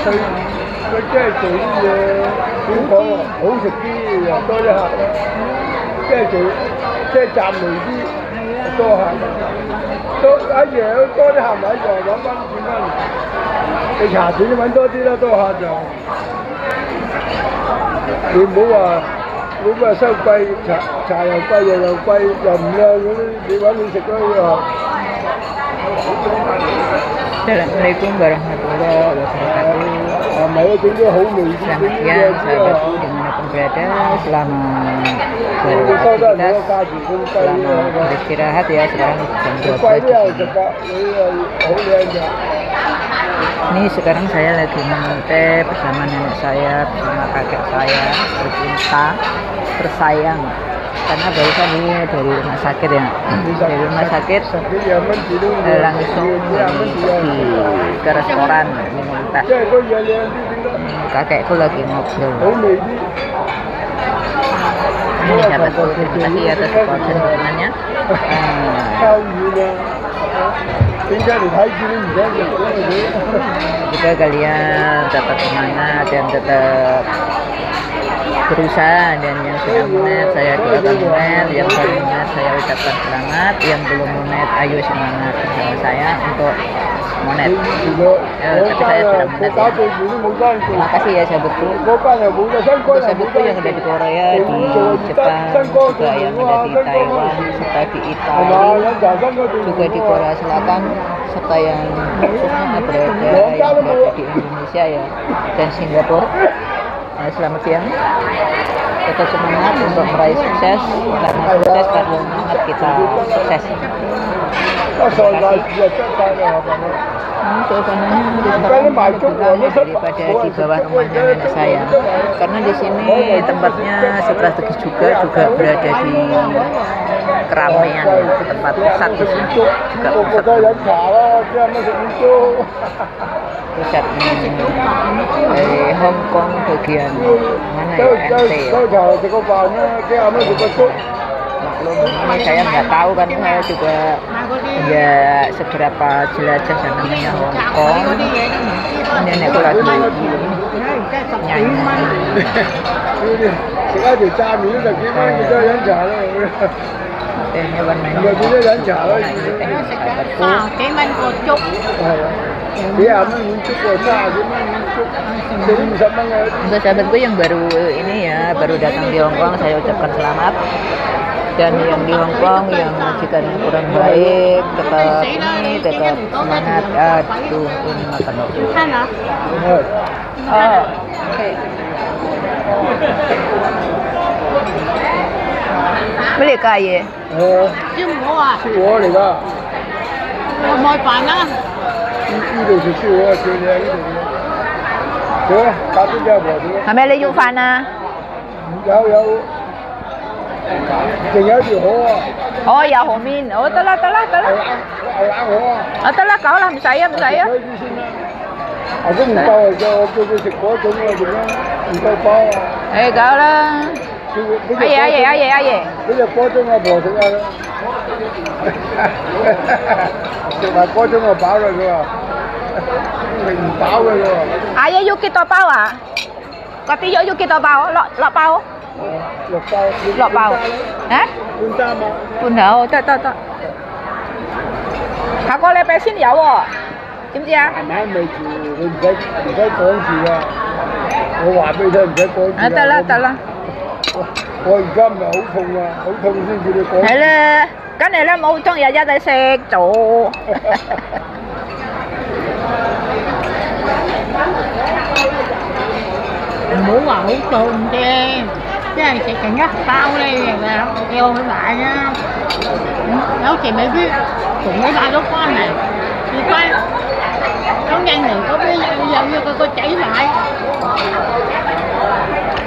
佢即係做啲嘢點講啊？好食啲又多啲客啦，即係做即係賺微啲多客，多一樣多啲客咪一樣揾翻錢翻嚟。你茶錢揾多啲啦，多客就你唔好話。你話收貴，茶又貴，又貴，又唔靚嗰啲，你揾你食啦又。Assalamualaikum warahmatullahi wabarakatuh. Selamat siang sahabatku dimanapun berada. Selamat beraktivitas, selamat beristirahat ya. Sekarang jam 12. Ini sekarang saya lagi minum teh bersama nenek saya, bersama kakek saya, bercinta, bersayang. Karena barusan ini dari rumah sakit ya, dari rumah sakit langsung pergi ke restoran minum teh. Kakekku lagi ngobrol. Ini sahabatku, terima kasih atas support dan dukungannya. Jika kalian tetap semangat dan tetap berusaha, dan yang sudah monet saya doakan monet, yang belum monet saya ucapkan selamat, yang belum monet ayo semangat bersama saya untuk monet. Tapi saya sudah monet ya. Terima kasih ya sahabatku. Untuk sahabatku yang ada di Korea, di Jepang, juga yang ada di Taiwan, serta di Italia, juga di Korea Selatan, serta yang khususnya berada di Indonesia ya, dan Singapura. Selamat siang, tetap semangat untuk meraih sukses, karena sukses karena semangat kita sukses. Suasananya daripada di bawah rumahnya nenek saya, karena di sini tempatnya strategis juga berada di keramaian ya, tempat pusat di sini juga pusat dari Hong Kong bagian mana ya, NT ya. Ini saya nggak tahu kan, saya juga ya seberapa jelajah yang namanya Hong Kong. Nenekku lagi nyanyi. Tehnya warnanya untuk sahabatku yang baru ini ya, baru datang di Hong Kong, saya ucapkan selamat. Dan yang di Hong Kong yang majikan kurang baik, tetap semangat. Aduh, ini makan waktu. Oh, oke. Beli kaya? Sư của嚟㗎。我買飯啦。呢度食燒鵝最靚呢度。行啊，打啲嘅和啲。係咪你要飯啊？有，仲有一條河啊。哦，有河面，哦得啦。牛腩河啊。啊得啦，夠啦，唔使啊。如果唔夠啊，我叫佢食嗰種啊，點樣唔夠飽啊？夠啦。阿爺。嗰隻嗰種阿婆食啊，食埋嗰種就飽啦，佢話食唔飽嘅佢話。阿爺要幾多包啊？嗰啲肉要幾多包？落包？落包。啊？半擔啊。半頭，得。下個禮拜先有喎，知唔知啊？慢慢未住，你唔使趕住啊！我話俾你聽，唔使趕住。得啦。我而家唔係好痛啊，好痛先叫你講。係啦，梗係啦，冇痛日日你食做。唔好話好痛啫，即係食成一包咧，叫佢買啊。有時未必同你買到翻嚟，而家響印尼嗰邊又要佢個仔買。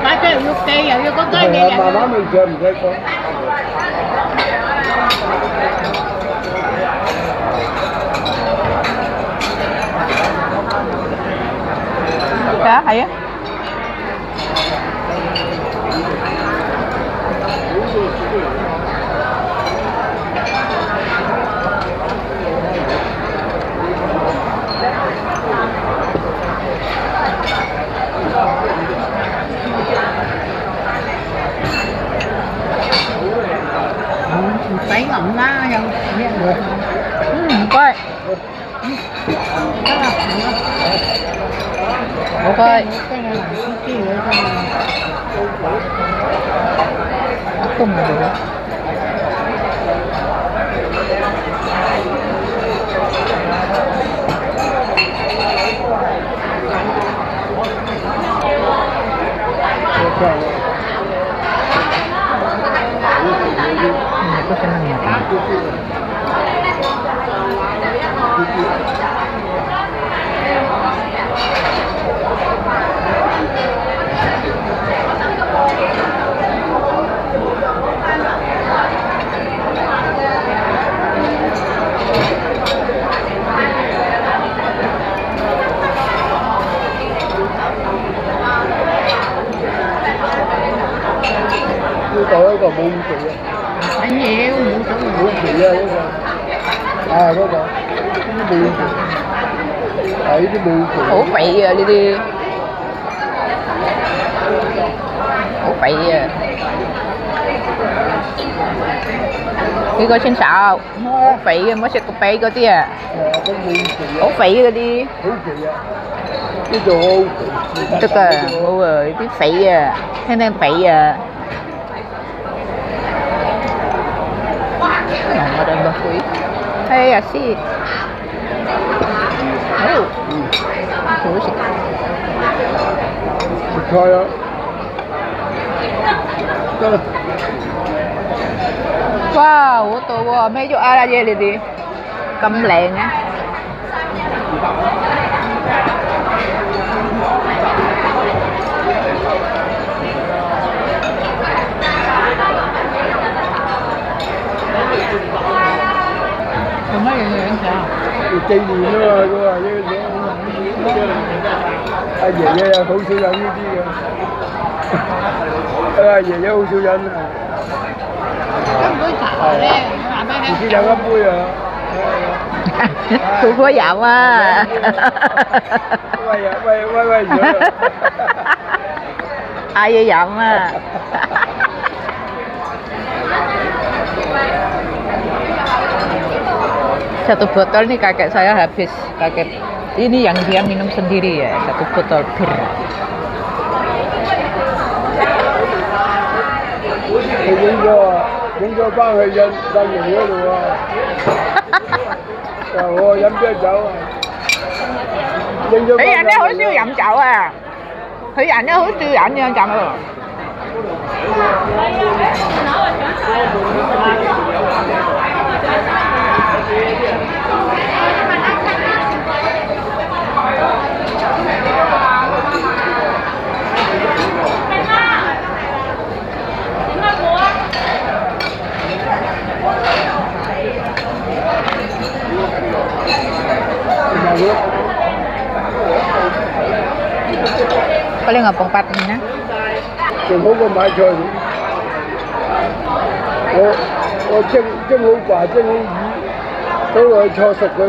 買咗又要寄，又要嗰間嘢。慢慢未上，唔使講。係啊。冇開。都唔係。Aku senang ya. Cái cậu còn mua gì á? Anh nhiều, Mua gì á cái à có còn cái mua gì? Đấy cái mua gì? Ủa vậy à, đi. Ủa vậy à. Cái xin sao? Ủa vậy mới sẽ có bay cái đi à. Cái mua gì? Ủa vậy cái đi. Mua gì á? Cái đồ Tức là mua rồi cái phẩy à. Thế nên phẩy à. Ada bakui. Hey, asik. Oh. Terus. Thôi á. Wow, ô tô wow, mấy chỗ ai ra vậy đi. Câm lẹn á. Còn mấy người ăn sao? Chơi gì nữa cơ à ai về với phụ sư dẫn như chi kìa ai về với phụ sư dẫn Cái bữa xạo đấy, làm cái thì dẫn ấp vui à Khu phố dạo á. quay giữa Ai vậy dạo á. Satu botol nih kakek saya habis. Kakek ini yang dia minum sendiri ya, satu botol bir. thì những cái ban người dân đang nhiều nữa rồi rồi dám chơi chậu Thủy Ảnh nó hứa siêu dặm chậu à. Thủy Ảnh nó hứa siêu dặm nha chồng rồi. Paling ngapong patin na. Trường không có买菜我蒸好飯蒸好魚倒落去錯熟佢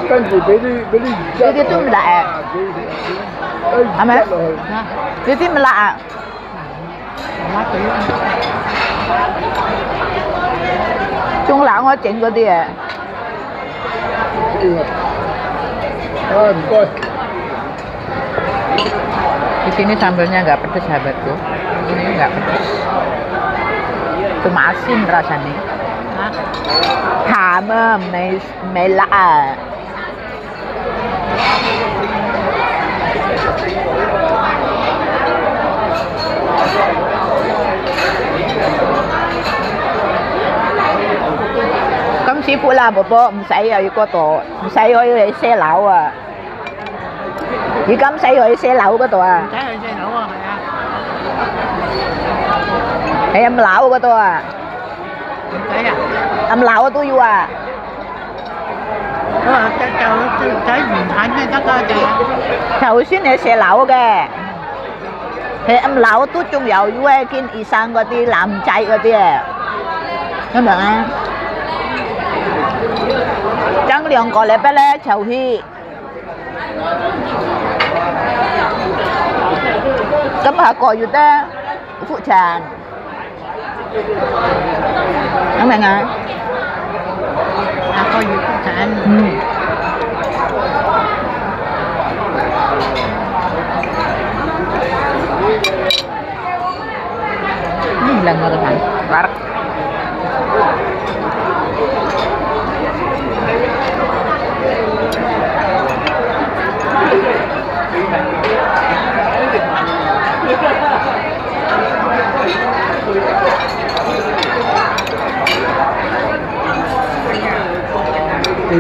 跟住俾啲魚汁 呢啲都唔辣啊係咪？呢啲唔辣啊仲辣我整嗰啲啊唔該 Di sini sambalnya nggak pedas sahabatku. Ini nggak pedas. Cuma asin rasanya. Hama melak.咁師傅啦，婆婆唔使啊，要嗰度唔使可以去賒樓啊。而家唔使去賒樓嗰度啊。唔使去賒樓啊，係啊。喺暗樓嗰度啊。唔使啊。暗樓都要啊。就睇原產先得㗎，就。頭先係賒樓嘅，喺暗樓都仲有嘅，見醫生嗰啲男仔嗰啲啊，明唔明啊？爭2個禮拜咧就去。咁下個月咧復產，明唔明啊？下個月復產。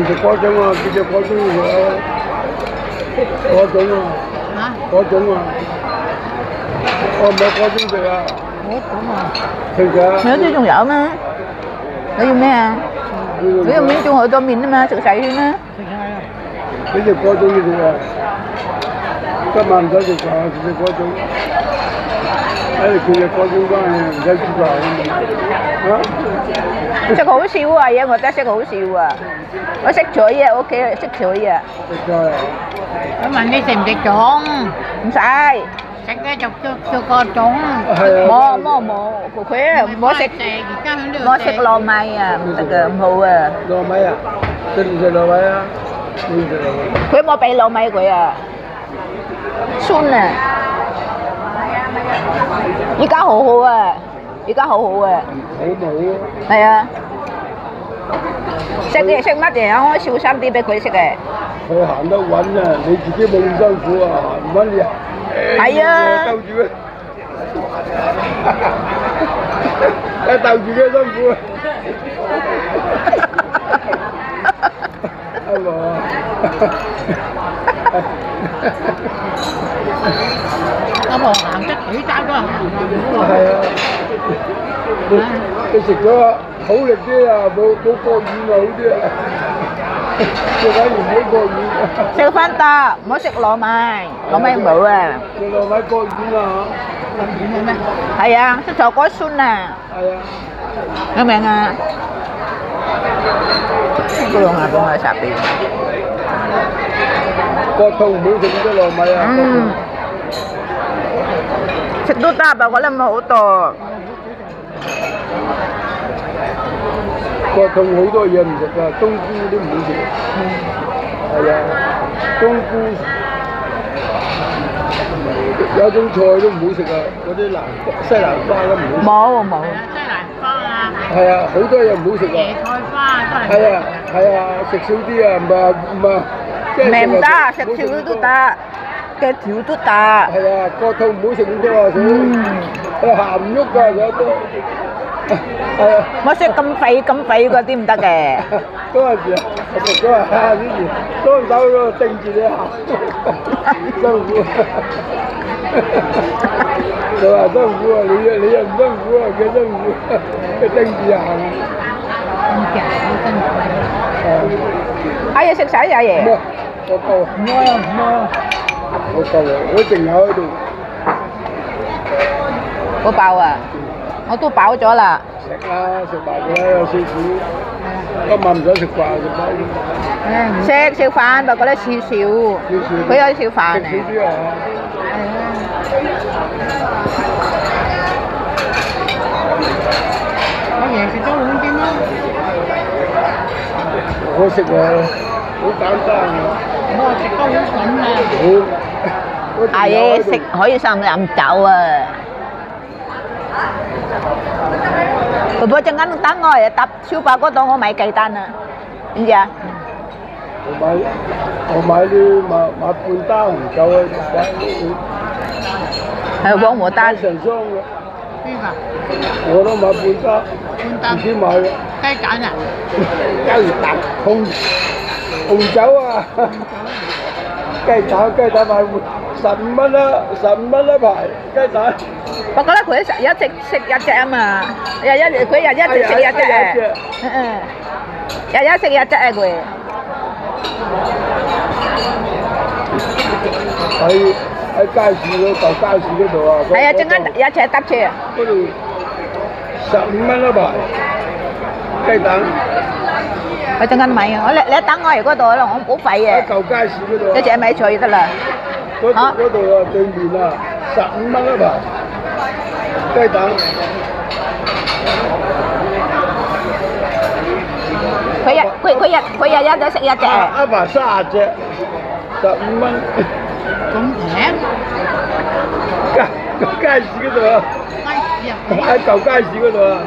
食嗰種啊，叫隻嗰種嚟啊，嗰種啊，嚇，嗰種啊，我唔係嗰種食啊，嗰種啊，食㗎。Nhớ chứ仲有咩？你要咩啊？你要miếng chung hội tôm miên mà, sự sấy thôi mà. 你食嗰種嘅食啊，今晚唔使食飯，食嗰種。誒，佢隻嗰種翻去唔使煮飯啊！ 識好笑啊，嘢我覺得識好笑啊。我識嘴啊，OK，識嘴啊。食咗啊！咁問你食唔食粽？唔使。食嘅就叫個粽。係啊。冇，佢冇食，而家喺呢度冇食糯米啊，唔得嘅，唔好啊。糯米啊？食唔食糯米啊？唔食糯米。佢冇俾糯米佢啊，酸啊！而家好好啊，而家好好啊。好冇啊！係啊。食嘢食乜嘢啊？我小心啲俾佢食嘅。佢行得穩啊！你自己冇咁辛苦啊，行唔穩你啊！係啊。兜住佢，一兜住佢辛苦啊！係嘛？阿婆行得幾大都行。係啊！你食咗好力啲啊，冇過軟啊，好啲啊！最緊要唔好過軟。食翻得，唔好食糯米，糯米唔好啊。食糯米過軟啊咁遠嘅咩？係啊，食咗嗰酸啊。係啊。明唔明啊？個用下幫我插邊。個痛唔好食咁多糯米啊！食都得，不過咧唔好多。個痛好多嘢唔食㗎，冬菇都唔好食。係啊，冬菇有種菜都唔好食啊，嗰啲西蘭花都唔好食。冇。西蘭花啊。係啊，好多嘢唔好食啊。椰菜花都係。係啊，食少啲啊，唔係。唔得，食少都得，嘅條都得。係啊，個肚唔好食咁多啊，佢行唔喐㗎，有都係啊。我食咁肥嗰啲唔得嘅。嗰陣時啊，我食咗啊，之前雙手喺度定住你行，辛苦。佢話辛苦啊，你又唔辛苦啊，佢辛苦，佢定住行。阿爺食晒呀爺。我夠啊！我夠啊！我淨有喺度。好飽啊！我都飽咗啦。食啦，食埋佢啦，有少少。今晚唔想食飯，食飽啲。食飯，不過咧少少。佢有少飯嚟。食少啲啊！我爺食多碗先啦。我食啊！好簡單啊！我食多碗粉啊！好，阿爺食可以上飲酒啊！婆婆陣間等我嚟搭超白嗰度，我買雞蛋啊！點知啊？我買半打紅酒啊！係黃牡丹。成箱嘅。邊個？我都買半打。半打。自己買嘅。雞蛋啊？雞蛋紅酒啊！雞蛋買15蚊啦，15蚊一排雞蛋。我覺得佢一直食一隻啊嘛，佢日日食一隻誒，日日食一隻誒佢。喺街市嗰舊街市嗰度啊。係啊，陣間一齊搭車。嗰度15蚊一排雞蛋。我陣間買啊！你等我嚟嗰度啦，我好費嘅。喺舊街市嗰度。一隻米菜得啦。嗰度啊，對面啊，15蚊一排雞蛋。佢日日都食一隻。一排30隻，15蚊。咁平？街市嗰度啊。喺舊街市嗰度啊。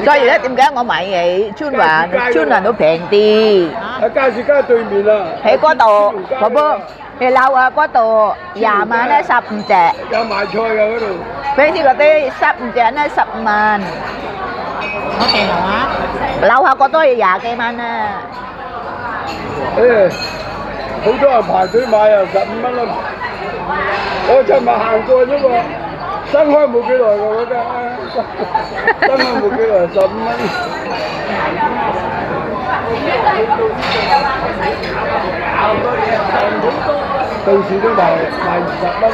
所以咧，點解我買嘢村環都平啲？喺街市街對面啊。喺嗰度，婆婆，你樓啊嗰度20萬咧15隻。有賣菜㗎嗰度。平時嗰啲15隻咧10萬。我哋樓下樓下嗰都要20幾蚊啊。好多人排隊買啊，15蚊啦。我尋日行過啫嘛，新開冇幾耐㗎嗰間，新開冇幾耐，15蚊。到時都賣20蚊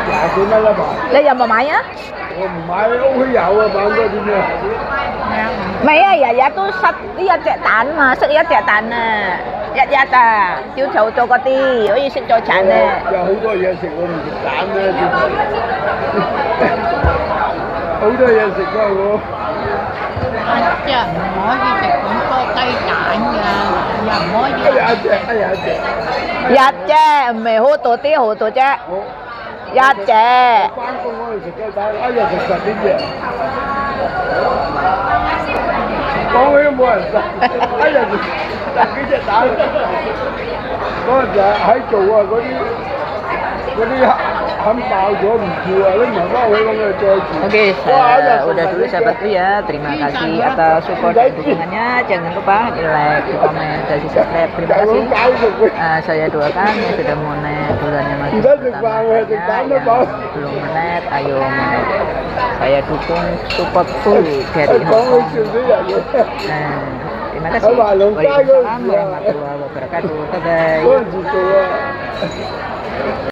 ，20幾蚊一排。你有冇買啊？我唔買，屋企有啊，買咗點樣？咪啊，日日都塞呢一隻蛋嘛，塞一隻蛋啊，日日啊，朝頭做嗰啲，可以食咗餐咧。有好多嘢食，我唔食蛋咧，好多嘢食㗎我。即係唔可以食咁多雞蛋㗎，又唔可以。一隻，唔係好多啲好多啫。一隻。翻工嗰陣食雞蛋，一日食10幾隻。講起都冇人食，一日食10幾隻蛋。嗰陣時喺做啊，嗰啲肯爆咗唔住啊，拎埋翻去咁就再煮。Oke, saya udah dulu sahabatku ya. Terima kasih atas support dan dukungannya. Jangan lupa di like, di komen, dan di subscribe. Terima kasih. Saya doakan yang sudah monet bulannya masih pertamanya, yang belum monet, ayo monet. Saya dukung support full dari Hong Kong. Terima kasih. Waalaikumsalam warahmatullahi wabarakatuh. Bye bye.